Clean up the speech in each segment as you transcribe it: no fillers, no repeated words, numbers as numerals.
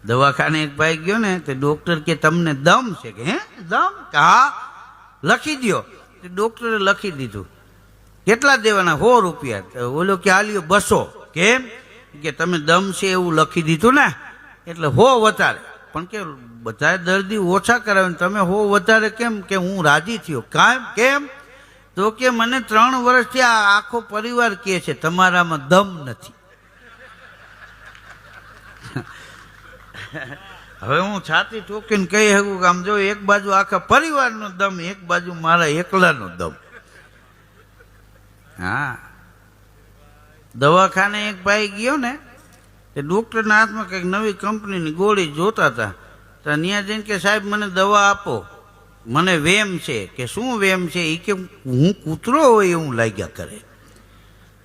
દવાખાને એક ભાઈ ગયો ને તે ડોક્ટર કે તમને દમ છે કે હે દમ કે હા લખી દો. ડોક્ટરે લખી દીધું. કેટલા દેવાના? 100 રૂપિયા. ઓલો કે હાલ્યો 200. કેમ કે તમે દમ છે એવું લખી દીધું ને એટલે 100 વધારે. પણ કે બધા દર્દી ઓછા કરાવે ને તમે 100 વધારે કેમ? કે હું રાજી થયો. કેમ? તો કે મને 3 વર્ષથી આ આખો પરિવાર કહે છે તમારામાં દમ નથી. હવે હું છાતી ઠોકીને કહી શકું કે આમ જો એક બાજુ આખા પરિવારનો દમ, એક બાજુ મારા એકલાનો દમ. હા, દવાખાને એક ભાઈ ગયો ને તે ડોક્ટરના હાથમાં કંઈક નવી કંપનીની ગોળી જોતા હતા. તો ત્યાં જઈને કે સાહેબ મને દવા આપો, મને વેમ છે. કે શું વેમ છે? એ કે હું કૂતરો હોય એવું લાગ્યા કરે.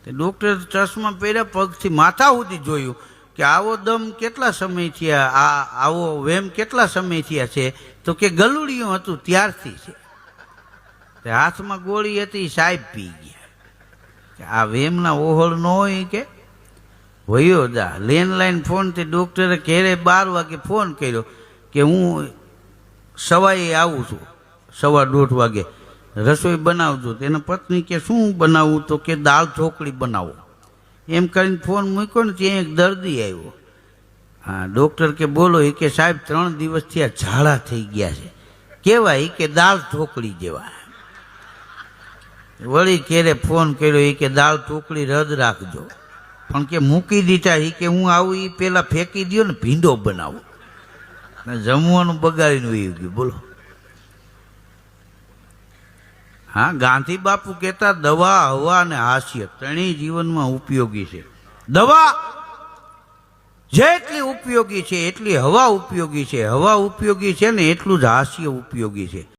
તે ડોક્ટર ચશ્મા પહેર્યા, પગથી માથા સુધી જોયું કે આવો દમ કેટલા સમય થયા, આવો વેમ કેટલા સમય થયા છે? તો કે ગલુડિયું હતું ત્યારથી છે. તે હાથમાં ગોળી હતી, સાહેબ પી ગયા. કે આ વેમના ઓહળ ન હોય કે વયો જા. લેન્ડલાઈન ફોન તે ડોક્ટરે ઘેરે 12 વાગે ફોન કર્યો કે હું સવારે આવું છું, 1:15 વાગે રસોઈ બનાવજો. તેના પત્ની કે શું બનાવવું? તો કે દાળ ઢોકળી બનાવો. એમ કરીને ફોન મૂક્યો ને ત્યાં એક દર્દી આવ્યો. હા, ડોક્ટર કે બોલો. એ કે સાહેબ 3 દિવસથી આ ઝાડા થઈ ગયા છે. કેવા? એ કે દાળ ઢોકળી જેવા. વળી ક્યારે ફોન કર્યો. એ કે દાળ ઢોકળી રદ રાખજો. પણ કે મૂકી દીધા. એ કે હું આવું એ પેલા ફેંકી દો ને ભીંડો બનાવો. જમવાનું બગાડીને વહી ગયું. બોલો. હા, ગાંધી બાપુ કહેતા દવા, હવા અને હાસ્ય ત્રણેય જીવનમાં ઉપયોગી છે. દવા જેટલી ઉપયોગી છે એટલી હવા ઉપયોગી છે. હવા ઉપયોગી છે ને એટલું જ હાસ્ય ઉપયોગી છે.